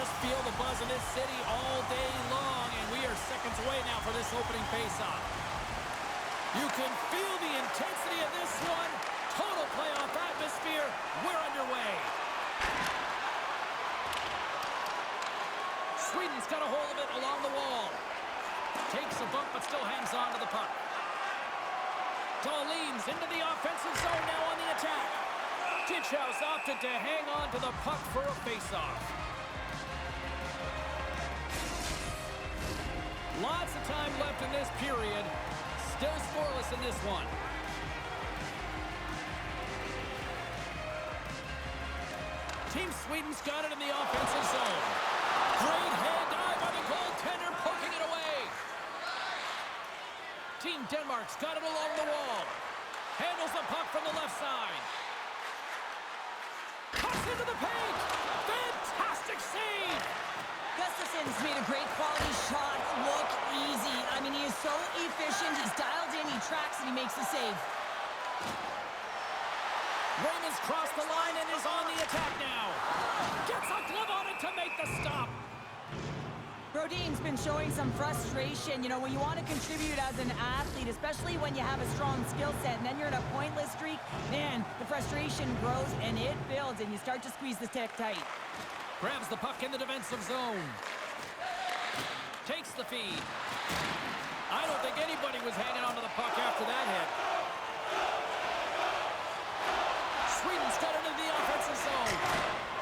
just feel the buzz in this city all day long, and we are seconds away now for this opening face-off. You can feel the intensity of this one. Total playoff atmosphere. We're underway. Sweden's got a hold of it along the wall. Takes a bump, but still hangs on to the puck. Dahlin's into the offensive zone now on the attack. Ditchhouse opted to hang on to the puck for a face-off. Lots of time left in this period. Still scoreless in this one. Team Sweden's got it in the offensive zone. Great head dive by the goaltender, poking it away. Team Denmark's got it along the wall. Handles the puck from the left side. Cuts into the paint. Fantastic save. Gustafson's made a great quality shot look easy. I mean, he is so efficient. He's dialed in, he tracks, and he makes the save. Raymond's crossed the line and is on the attack now. Gets a glove on it to make the stop. Brodin's been showing some frustration. You know, when you want to contribute as an athlete, especially when you have a strong skill set, and then you're in a pointless streak, man, the frustration grows and it builds, and you start to squeeze the stick tight. Grabs the puck in the defensive zone. Takes the feed. I don't think anybody was hanging onto the puck after that hit. Sweden's got it in the offensive zone.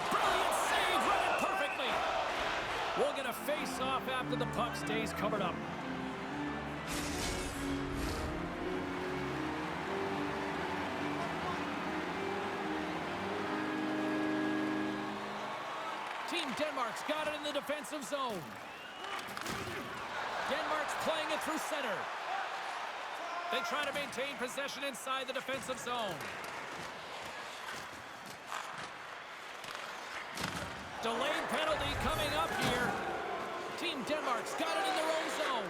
Brilliant save, read it perfectly. We'll get a face-off after the puck stays covered up. Team Denmark's got it in the defensive zone. Denmark's playing it through center. They try to maintain possession inside the defensive zone. Delayed penalty coming up here. Team Denmark's got it in their own zone.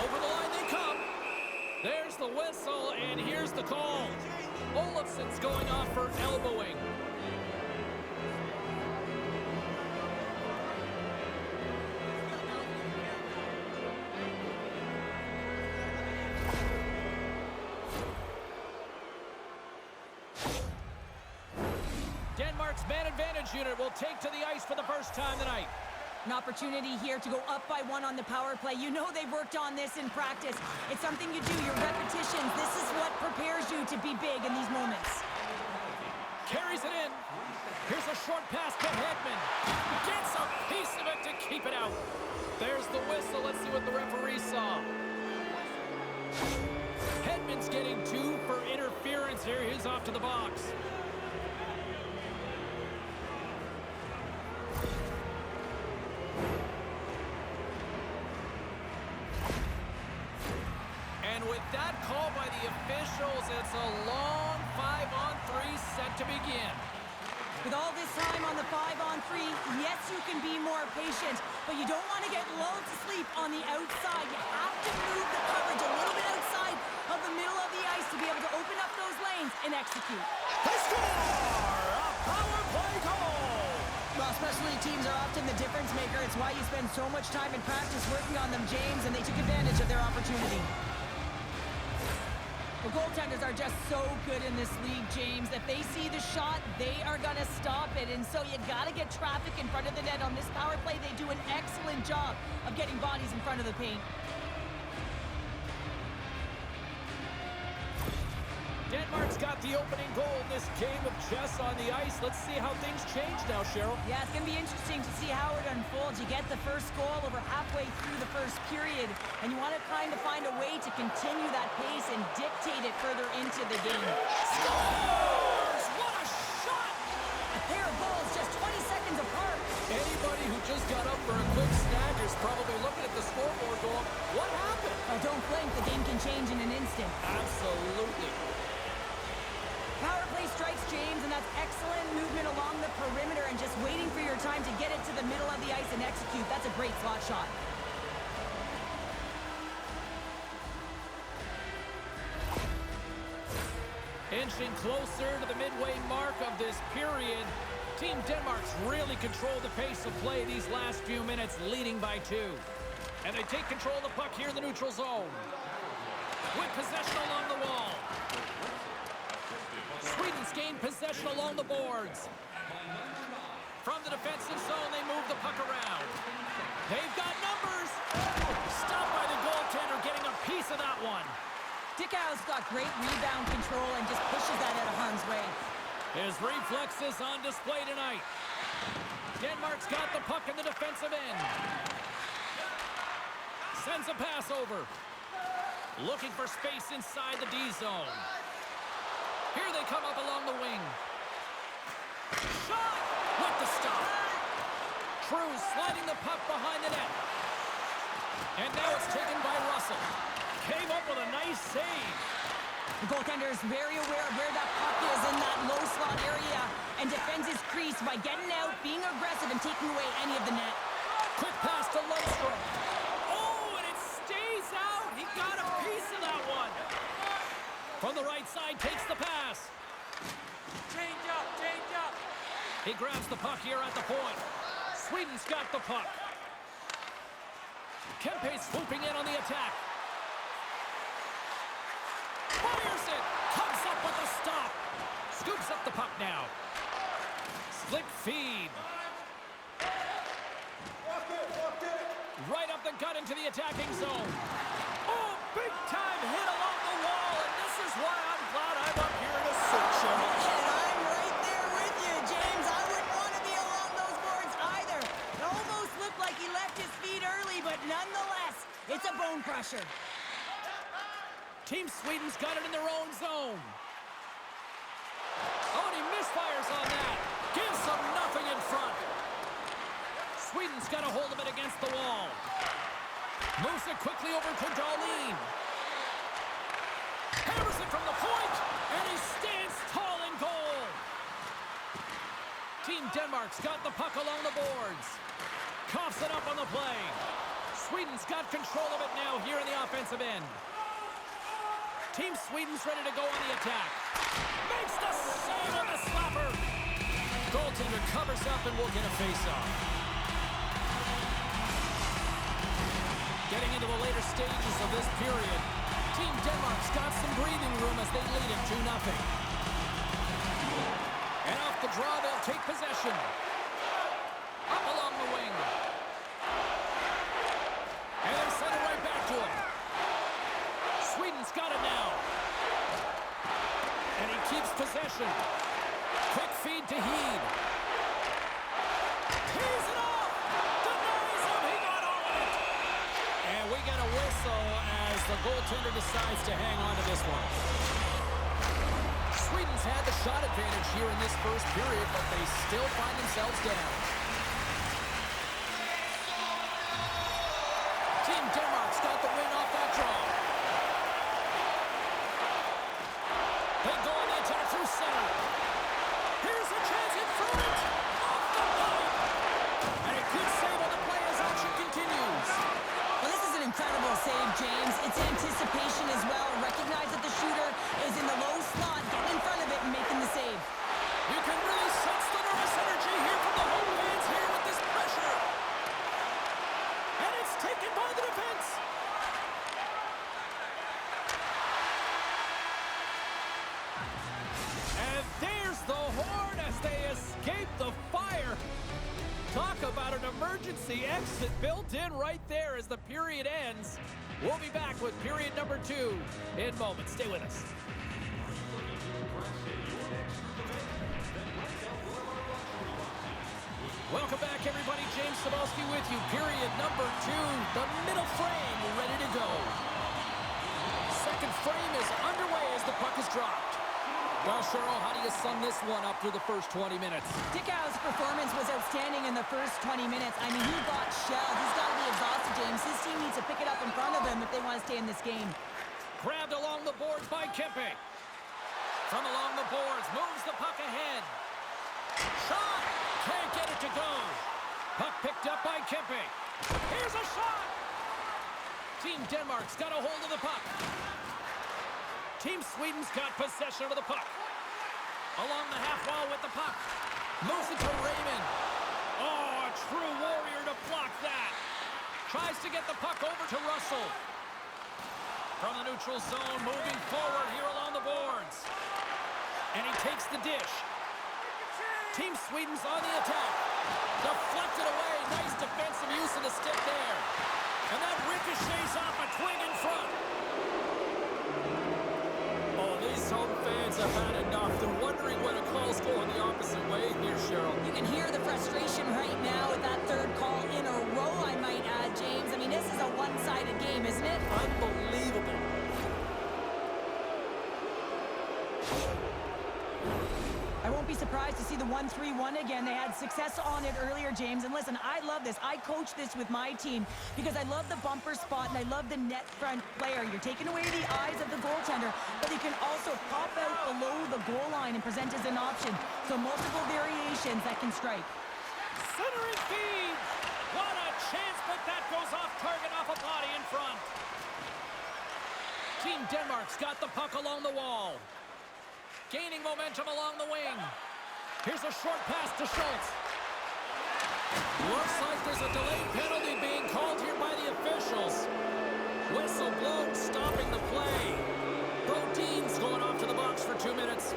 Over the line they come. There's the whistle, and here's the call. Olofsson's going off for elbowing. Denmark's man advantage unit will take to the ice for the first time tonight. An opportunity here to go up by 1 on the power play. You know they've worked on this in practice. It's something you do, your repetitions. This is what prepares you to be big in these moments. Carries it in. Here's a short pass to Hedman. Gets a piece of it to keep it out. There's the whistle. Let's see what the referee saw. Hedman's getting 2 for interference here. He's off to the box. And with that call by the officials, it's a long 5-on-3 set to begin. With all this time on the 5-on-3, yes, you can be more patient, but you don't want to get lulled to sleep on the outside. You have to move the coverage a little bit outside of the middle of the ice to be able to open up those lanes and execute. They score! A power play goal! Well, specialty teams are often the difference maker. It's why you spend so much time in practice working on them, James, and they took advantage of their opportunity. The goaltenders are just so good in this league, James. If they see the shot, they are going to stop it. And so you got to get traffic in front of the net. On this power play, they do an excellent job of getting bodies in front of the paint. Denmark's got the opening goal in this game of chess on the ice. Let's see how things change now, Cheryl. Yeah, it's going to be interesting to see how it unfolds. You get the first goal over halfway through the first period, and you want to kind of find a way to continue that pace and dictate it further into the game. Scores! What a shot! A pair of goals just 20 seconds apart. Anybody who just got up for a quick snack is probably looking at the scoreboard going, what happened? Oh, don't blink. The game can change in an instant. Absolutely. Power play strikes, James, and that's excellent movement along the perimeter and just waiting for your time to get it to the middle of the ice and execute. That's a great slot shot. Inching closer to the midway mark of this period. Team Denmark's really controlled the pace of play these last few minutes, leading by 2. And they take control of the puck here in the neutral zone. With possession along the wall. Sweden's gained possession along the boards. From the defensive zone, they move the puck around. They've got numbers. Stopped by the goaltender, getting a piece of that one. Dickau's got great rebound control and just pushes that out of harm's way. His reflexes on display tonight. Denmark's got the puck in the defensive end. Sends a pass over. Looking for space inside the D zone. Here they come up along the wing. Shot! With the stop. Cruz sliding the puck behind the net. And now it's taken by Russell. Came up with a nice save. The goaltender is very aware of where that puck is in that low slot area and defends his crease by getting out, being aggressive, and taking away any of the net. Quick pass to Lundstrom. Oh, and it stays out. He got a piece of that one. From the right side, takes the pass. Change up, change up. He grabs the puck here at the point. Sweden's got the puck. Kempe swooping in on the attack. Fires it! Comes up with a stop! Scoops up the puck now. Slick feed. Right up the gut into the attacking zone. Oh, big time hit along the wall, and this is why I'm glad I'm up here in a suit, Cheryl. And I'm right there with you, James. I wouldn't want to be along those boards either. It almost looked like he left his feet early, but nonetheless, it's a bone crusher. Team Sweden's got it in their own zone. Oh, and he misfires on that. Gives them nothing in front. Sweden's got a hold of it against the wall. Moves it quickly over to Dahlin. Hammers it from the point, and he stands tall in goal. Team Denmark's got the puck along the boards. Coughs it up on the play. Sweden's got control of it now here in the offensive end. Team Sweden's ready to go on the attack. Makes the save on the slapper. Goaltender covers up and will get a face-off. Getting into the later stages of this period, Team Denmark's got some breathing room as they lead it 2-0. And off the draw, they'll take possession. Up along the wing. And they send it right back to him. Sweden's got it now. And he keeps possession. Quick feed to Heed. He's it off! Denies him! He got all of it! And we get a whistle as the goaltender decides to hang on to this one. Sweden's had the shot advantage here in this first period, but they still find themselves down. Team Denmark's got the win off that draw. They go on the attack through center. Here's a chance in front. Off the pipe. And a good save on the play as action continues. Well, this is an incredible save, James. It's anticipation as well. Recognize that the shooter is in the low slot, getting in front of it and making the save. You can really sense the nervous energy here from the home fans here with this pressure. And it's taken by the defense. And there's the horn as they escape the fire. Talk about an emergency exit built in right there as the period ends. We'll be back with period number 2 in moments. Stay with us. Welcome back, everybody. James Cebulski with you. Period number 2. The middle frame ready to go. Second frame is underway as the puck is dropped. Well, Cheryl, how do you sum this one up through the first 20 minutes? Dickau's performance was outstanding in the first 20 minutes. I mean, he got shelled. He's got to be exhausted, James. His team needs to pick it up in front of him if they want to stay in this game. Grabbed along the boards by Kempe. From along the boards, moves the puck ahead. Shot! Can't get it to go. Puck picked up by Kempe. Here's a shot! Team Denmark's got a hold of the puck. Team Sweden's got possession of the puck. Along the half wall with the puck. Moves it to Raymond. Oh, a true warrior to block that. Tries to get the puck over to Russell. From the neutral zone, moving forward here along the boards. And he takes the dish. Team Sweden's on the attack. Deflected away. Nice defensive use of the stick there. And that ricochets off a twig in front. Oh, these home fans have had enough. They're wondering when a call's going the opposite way here, Cheryl. You can hear the frustration right now with that third call in a row, I might add, James. I mean, this is a one-sided game, isn't it? Unbelievable. I won't be surprised to see the 1-3-1 again. They had success on it earlier, James. And listen, I love this. I coach this with my team because I love the bumper spot and I love the net front player. You're taking away the eyes of the goaltender, but you can also pop out below the goal line and present as an option. So multiple variations that can strike. Centering feed. What a chance, but that goes off target off a body in front. Team Denmark's got the puck along the wall. Gaining momentum along the wing. Here's a short pass to Schultz. Looks like there's a delayed penalty being called here by the officials. Whistle blown, stopping the play. Brodin's going off to the box for 2 minutes.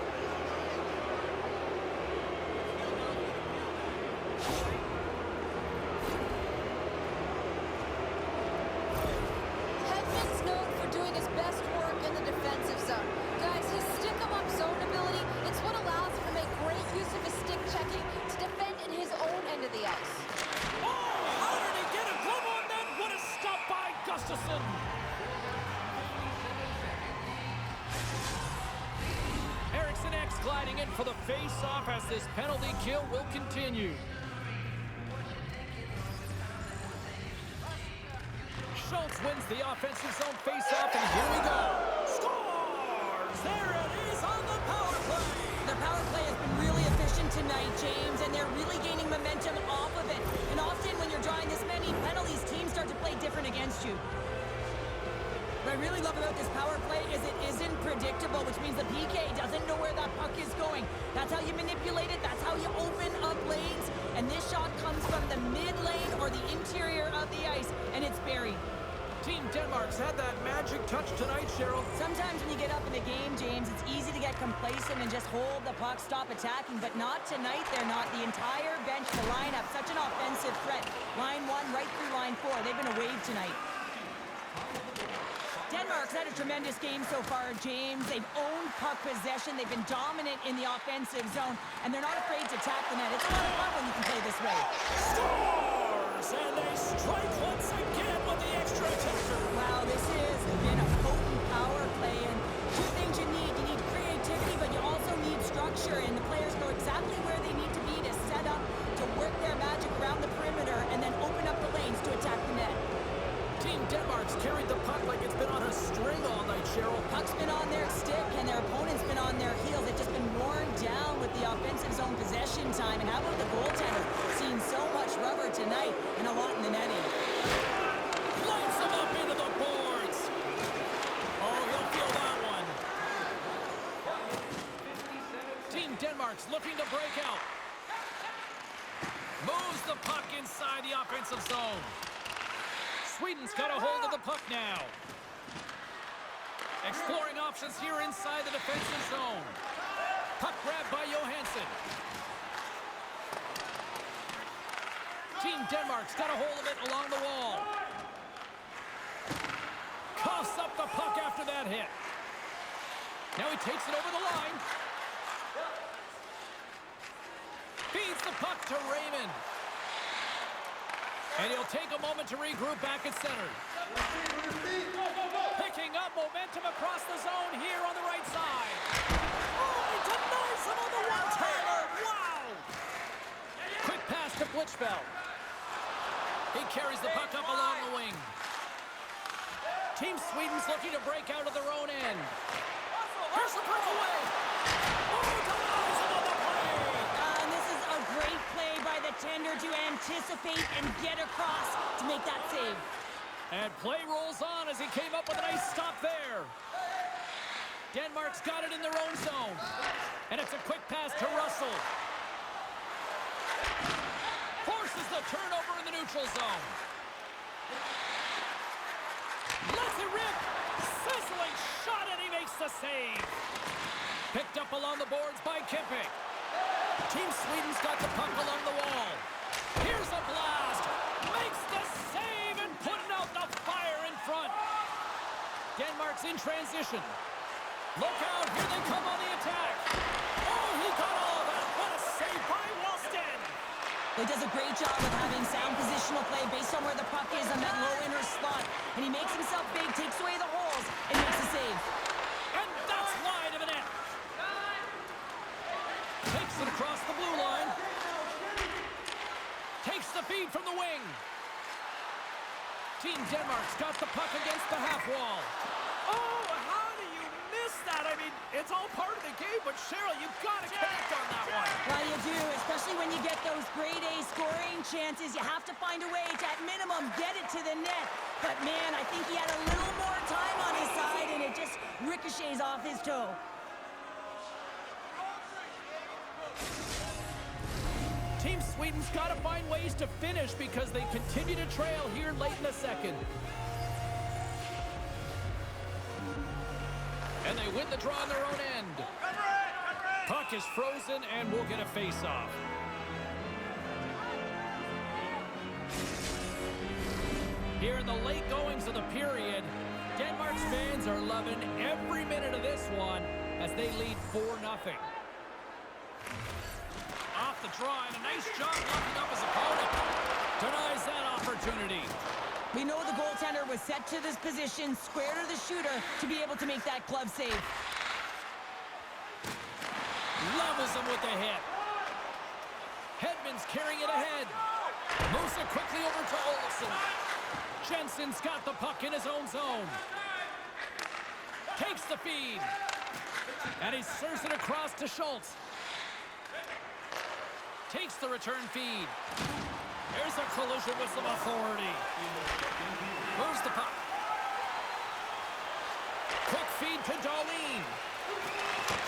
Hedman's known for doing his best work in the defensive zone. Guys, his stick-em-up zone ability, it's what allows him to make great use of his stick checking to defend in his own end of the ice. Oh, how did he get a glove on that? What a stop by Gustafsson. Eriksson X gliding in for the face-off as this penalty kill will continue. Schultz wins the offensive zone face-off, and here we go. Scores! There it is on the power play. The power play has been really efficient tonight, James, and they're really gaining momentum off of it. And often when you're drawing this many penalties, teams start to play different against you. What I really love about this power play is it isn't predictable, which means the PK doesn't know where that puck is going. That's how you manipulate it. That's how you open up lanes. And this shot comes from the mid lane or the interior of the ice, and it's buried. Team Denmark's had that magic touch tonight, Cheryl. Sometimes when you get up in a game, James, it's easy to get complacent and just hold the puck, stop attacking, but not tonight. They're not. The entire bench, the lineup, such an offensive threat. Line 1 right through line 4. They've been a wave tonight. Denmark's had a tremendous game so far, James. They've owned puck possession. They've been dominant in the offensive zone, and they're not afraid to tap the net. It's a lot of fun when you can play this way. Scores! And they strike once again with the extra attacker. Wow, this has been a potent power play, and two things you need. You need creativity, but you also need structure, and the players know exactly where they need to be to set up, to work their magic around the perimeter, and then open up the lanes to attack the net. Team Denmark's carried the puck like it's been on a string all night, Cheryl. Puck's been on their stick, and their opponent's been on their heels. They've just been worn down with the offensive zone possession time. And how about the goaltender? Seen so much rubber tonight and a lot in the netting. Lights him up into the boards. Oh, he'll feel that one. Team Denmark's looking to break out. Moves the puck inside the offensive zone. Sweden's got a hold of the puck now. Exploring options here inside the defensive zone. Puck grabbed by Johansson. Team Denmark's got a hold of it along the wall. Coughs up the puck after that hit. Now he takes it over the line. Feeds the puck to Raymond. And he'll take a moment to regroup back at center. Picking up momentum across the zone here on the right side. Oh, he denies him on the one-timer. Wow! Quick pass to Blichfeld. He carries the puck up along the wing. Team Sweden's looking to break out of their own end. Here's the breakaway. Oh, denies him on the play. And this is a great play by the tender to anticipate and get across to make that save. And play rolls on as he came up with a nice stop there. Denmark's got it in their own zone. And it's a quick pass to Russell. the turnover in the neutral zone. Lets it rip. Sizzling shot, and he makes the save. Picked up along the boards by Kimping. Team Sweden's got the puck along the wall. Here's a blast. Makes the save and putting out the fire in front. Denmark's in transition. Look out, here they come on the attack. Oh, he got all of that. What a save by Wallstedt. He does a great job of having sound positional play based on where the puck is on that low inner slot. And he makes himself big, takes away the holes, and makes the save. And that's wide of the net. Takes it across the blue line. Takes the feed from the wing. Team Denmark's got the puck against the half wall. Oh, how do you miss that? I mean, it's all part of the game, but Cheryl, you've got to connect on that one. Well, you do, especially when you get those grade A scoring chances. You have to find a way to, at minimum, get it to the net. But, man, I think he had a little more time on his side, and it just ricochets off his toe. Team Sweden's got to find ways to finish because they continue to trail here late in the second. And they win the draw on their own end. Puck is frozen, and we'll get a face-off. Here in the late goings of the period, Denmark's fans are loving every minute of this one as they lead 4-0. Off the draw, and a nice job locking up his opponent. Denies that opportunity. We know the goaltender was set to this position, square to the shooter, to be able to make that glove save. Levels him with the hit. Hedman's carrying it ahead. Moves it quickly over to Olsen. Jensen's got the puck in his own zone. Takes the feed. And he serves it across to Schultz. Takes the return feed. There's a collision with some authority. Moves the puck. Quick feed to Darlene.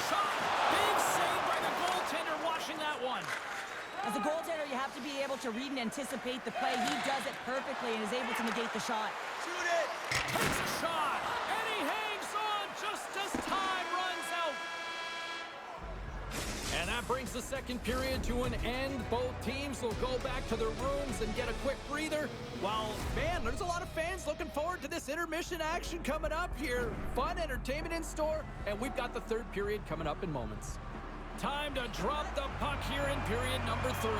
Shot. Big save by the goaltender, watching that one. As a goaltender, you have to be able to read and anticipate the play. He does it perfectly and is able to negate the shot. Shoot it! Takes a shot. And he hangs on just as time runs out. And that brings the second period to an end. Both teams will go back to their rooms and get a quick breather. Well, man, there's a lot of fans looking forward to this intermission action coming up here. Fun entertainment in store, and we've got the third period coming up in moments. Time to drop the puck here in period number 3.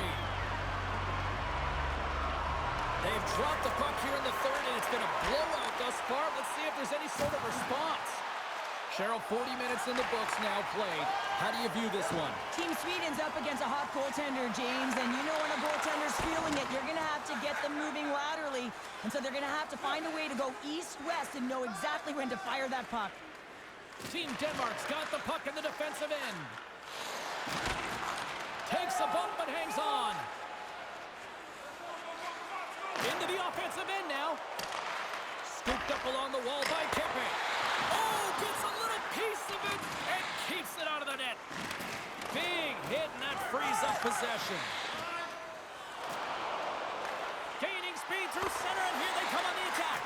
They've dropped the puck here in the third, and it's been a blowout thus far. Let's see if there's any sort of response. Cheryl, 40 minutes in the books now played. How do you view this one? Team Sweden's up against a hot goaltender, James, and you know when a goaltender's feeling it, you're going to have to get them moving laterally, and so they're going to have to find a way to go east-west and know exactly when to fire that puck. Team Denmark's got the puck in the defensive end. Takes a bump but hangs on. Into the offensive end now. Scooped up along the wall by Kimping. Oh, gets a little piece of it and keeps it out of the net. Big hit, and that frees up possession. Gaining speed through center, and here they come on the attack.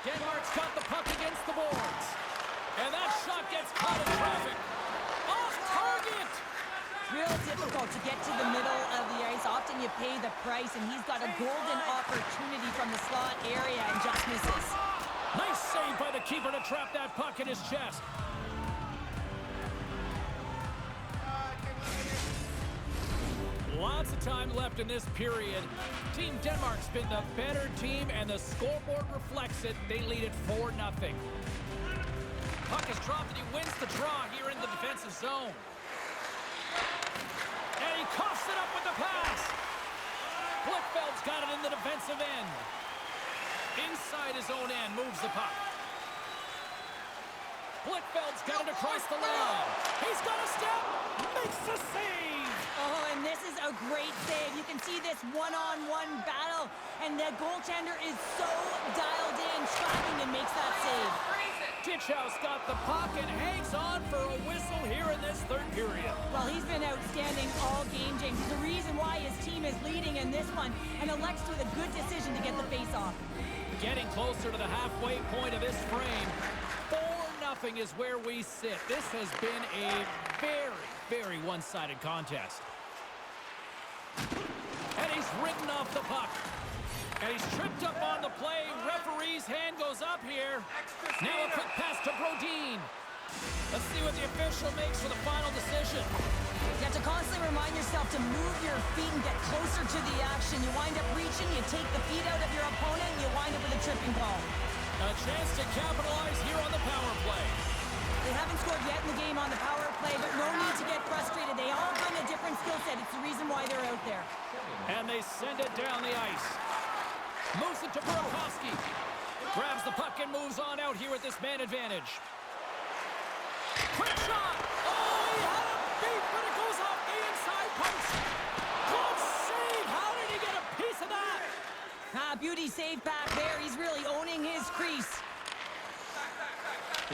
Denmark's got the puck against the boards. And that shot gets caught in traffic. Off target! Real difficult to get to the middle of the ice. Often you pay the price, and he's got a golden opportunity from the slot area and just misses. Nice save by the keeper to trap that puck in his chest. Lots of time left in this period. Team Denmark's been the better team, and the scoreboard reflects it. They lead it 4-0. Puck is dropped, and he wins the draw here in the defensive zone. And he coughs it up with the pass. Blichfeld's got it in the defensive end. Inside his own end, moves the puck. Blichfeld's got it across the line. He's got a step, makes the save. Oh, and this is a great save. You can see this one-on-one battle, and the goaltender is so dialed in, tracking and makes that save. Stitchhouse got the puck and hangs on for a whistle here in this third period. Well, he's been outstanding all game, James. There's a reason why his team is leading in this one, and elects with a good decision to get the face-off. Getting closer to the halfway point of this frame. 4-0 is where we sit. This has been a very, very one-sided contest. And he's ridden off the puck. And he's tripped up on the play. Referee's hand goes up here. Now a quick pass to Brodin. Let's see what the official makes for the final decision. You have to constantly remind yourself to move your feet and get closer to the action. You wind up reaching, you take the feet out of your opponent, and you wind up with a tripping call. A chance to capitalize here on the power play. They haven't scored yet in the game on the power play, but no need to get frustrated. They all bring a different skill set. It's the reason why they're out there. And they send it down the ice. Moves it to Burakovsky. Grabs the puck and moves on out here with this man advantage. Quick shot! Oh, he had a beat, but it goes off the inside post. Good save! How did he get a piece of that? Beauty save back there. He's really owning his crease.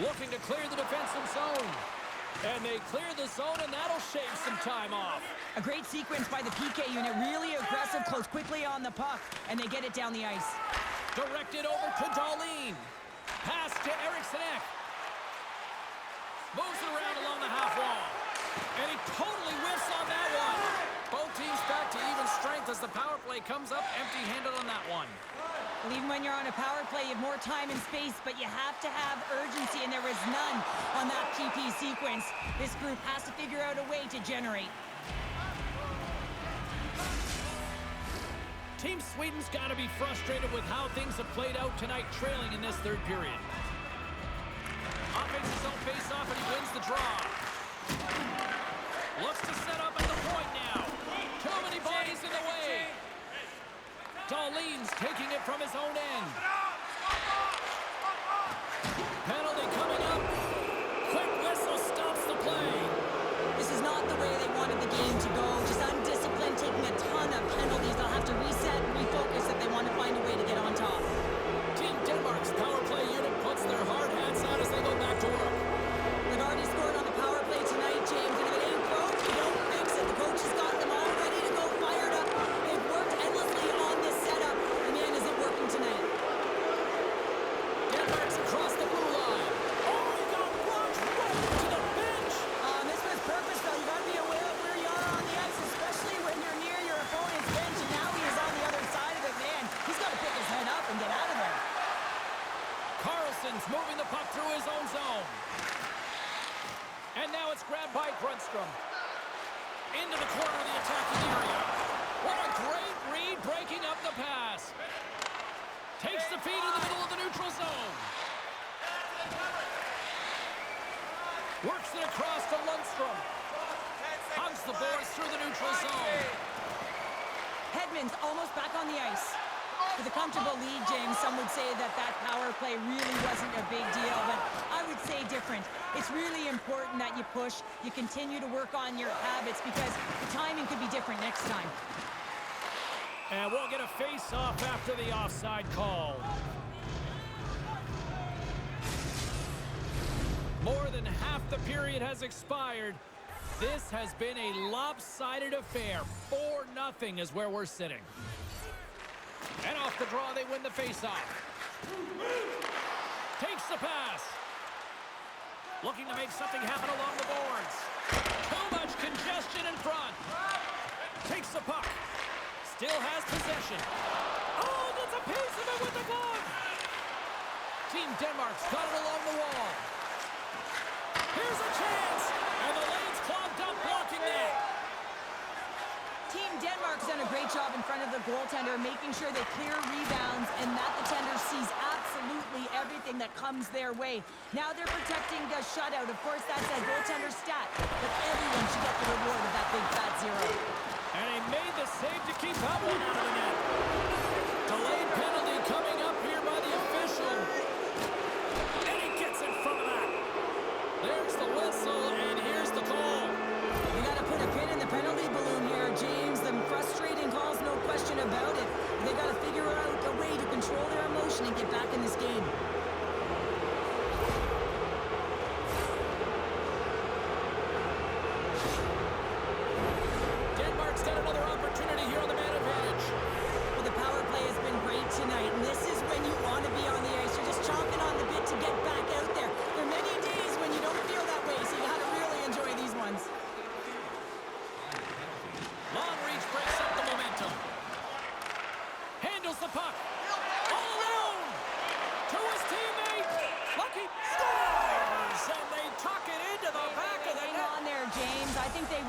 Looking to clear the defensive zone. And they clear the zone, and that'll shave some time off. A great sequence by the PK unit. Really aggressive, close quickly on the puck, and they get it down the ice. Directed over to Dahlin. Pass to Eriksson. Moves it around along the half wall. And he totally whiffs on that one. Both teams back to even strength as the power play comes up empty-handed on that one. Well, even when you're on a power play, you have more time and space, but you have to have urgency, and there was none on that PP sequence. This group has to figure out a way to generate. Team Sweden's got to be frustrated with how things have played out tonight, trailing in this third period. Offense his own face-off, and he wins the draw. Looks to set up at the point now. Too many bodies in the way. Dahlin's taking it from his own end. Penalty coming up. Quick whistle stops the play. This is not the way they wanted the game to go. Just undisciplined, taking a ton of penalties. They'll have to reset and refocus if they want to find a way to get on top. Team Denmark's power play unit puts their hard hats out as they go back to work. They've already scored on the power play tonight, James, and if it ain't broke, you don't fix it. The coach has got them all ready to go, fired up. They've worked endlessly on this setup. And man, is it working tonight. Denmark's across the blue line. Oh, he got blocked right to the bench. This was purposeful. You got to be aware of where you are on the ice, especially when you're near your opponent's bench, and now he is on the other side of it, man. He's got to pick his head up and get out of there. Carlson's moving the puck through his own zone. And now it's grabbed by Grundstrom. Into the corner of the attacking area. What a great read, breaking up the pass. Takes the feed in the middle of the neutral zone. Works it across to Lundstrom. Hugs the boards through the neutral zone. Hedman's almost back on the ice. With a comfortable lead, James, some would say that power play really wasn't a big deal, but I would say different. It's really important that you push, you continue to work on your habits, because the timing could be different next time. And we'll get a face-off after the offside call. More than half the period has expired. This has been a lopsided affair. 4-0 is where we're sitting. And off the draw, they win the face-off. Takes the pass. Looking to make something happen along the boards. Too much congestion in front. Takes the puck. Still has possession. Oh, gets a piece of it with the glove. Team Denmark's got it along the wall. Here's a chance. And the lane's clogged up, blocking that. Team Denmark's done a great job in front of the goaltender, making sure they clear rebounds and that the tender sees absolutely everything that comes their way. Now they're protecting the shutout. Of course, that's a goaltender stat, but everyone should get the reward of that big fat zero. And he made the save to keep that one out of the net. Delayed penalty coming up here by the official. And he gets in front of that. There's the whistle, and here's the call. You got to put a pin in the penalty balloon here, James. Them frustrating calls, no question about it. They got to figure out a way to control their emotion and get back in this game.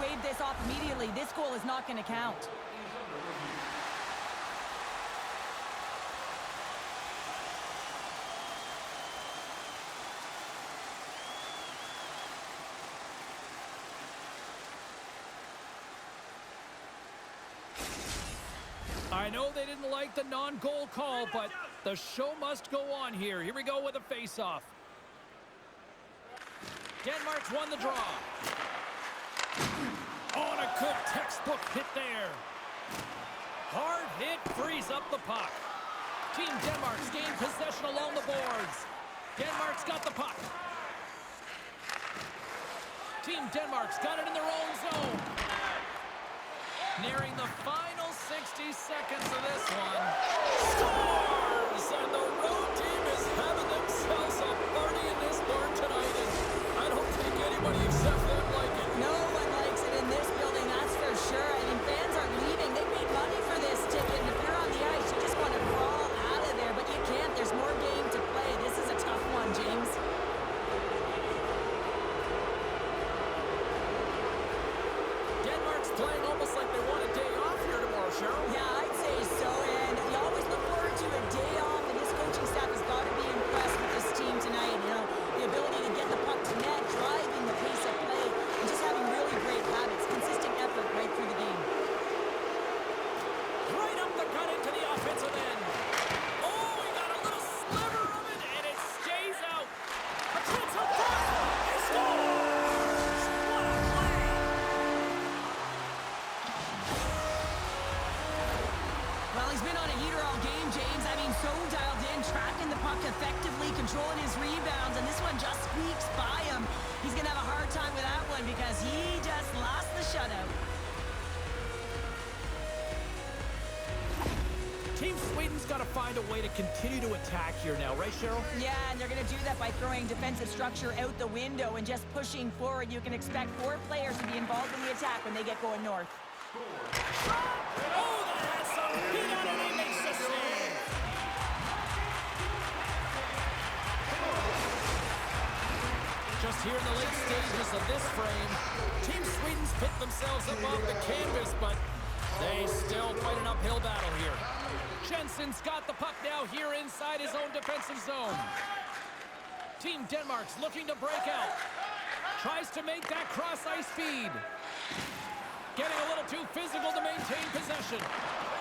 wave this off immediately. This goal is not going to count. I know they didn't like the non-goal call, but the show must go on here. Here we go with a face-off. Denmark's won the draw. Oh, and a good textbook hit there. Hard hit frees up the puck. Team Denmark's gained possession along the boards. Denmark's got the puck. Team Denmark's got it in their own zone. Nearing the final 60 seconds of this one. Scores! And the road team is having themselves a party in this barn tonight. And I don't think anybody except them like it. No one likes it in this building, that's for sure. I mean, fans are leaving. They paid money for this ticket. And if you're on the ice, you just want to crawl out of there. But you can't. There's more game to play. This is a tough one, James. Denmark's playing almost like they want a day off here tomorrow, Cheryl. Yeah, I'd say so. And you always look forward to a day off. And this coaching staff has got to be impressed with this team tonight. You know, the ability to get the puck to net, driving the pace of play, and just having really great habits, consistent effort right through the game. Right up the gut into the offensive end. Oh, he got a little sliver of it, and it stays out. A chance up front. He scores! What a play! Well, he's been on a heater all game, James. I mean, so dialed in, tracking the puck effectively, controlling his rebounds, and this one just squeaks by him. He's going to have a hard time with that one because he just lost the shutout. Team Sweden's got to find a way to continue to attack here now, right, Cheryl? Yeah, and they're going to do that by throwing defensive structure out the window and just pushing forward. You can expect 4 players to be involved in the attack when they get going north. Oh, that has some heat on it, and he makes the save. Just here in the late stages of this frame, Team Sweden's picked themselves up off the canvas, but they still fight an uphill battle here. Jensen's got the puck now here inside his own defensive zone. Team Denmark's looking to break out. Tries to make that cross-ice feed. Getting a little too physical to maintain possession.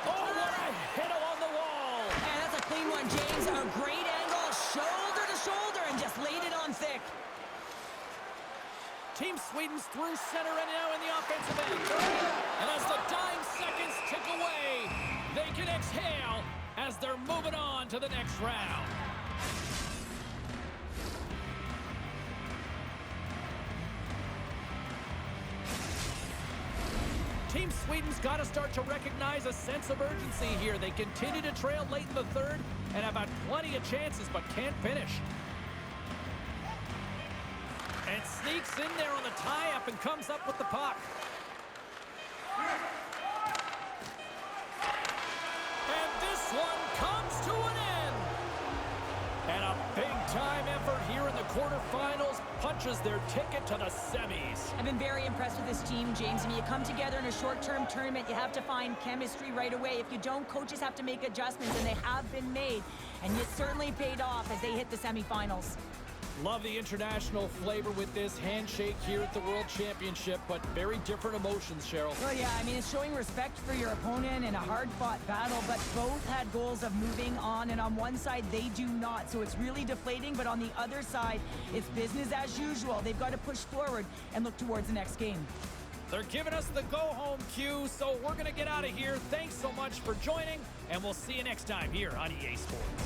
Oh, what a hit along the wall. Yeah, that's a clean one, James. A great angle, shoulder to shoulder, and just laid it on thick. Team Sweden's through center and now in the offensive end. And as the dying seconds tick away, they can exhale as they're moving on to the next round. Team Sweden's got to start to recognize a sense of urgency here. They continue to trail late in the third and have had plenty of chances but can't finish. And sneaks in there on the tie-up and comes up with the puck. And this one comes to an end. And a big-time effort here in the quarterfinals punches their ticket to the semis. I've been very impressed with this team, James. I mean, you come together in a short-term tournament, you have to find chemistry right away. If you don't, coaches have to make adjustments, and they have been made. And it certainly paid off as they hit the semifinals. Love the international flavor with this handshake here at the World Championship, but very different emotions, Cheryl. Well, yeah, I mean, it's showing respect for your opponent in a hard-fought battle, but both had goals of moving on, and on one side, they do not. So it's really deflating, but on the other side, it's business as usual. They've got to push forward and look towards the next game. They're giving us the go-home cue, so we're going to get out of here. Thanks so much for joining, and we'll see you next time here on EA Sports.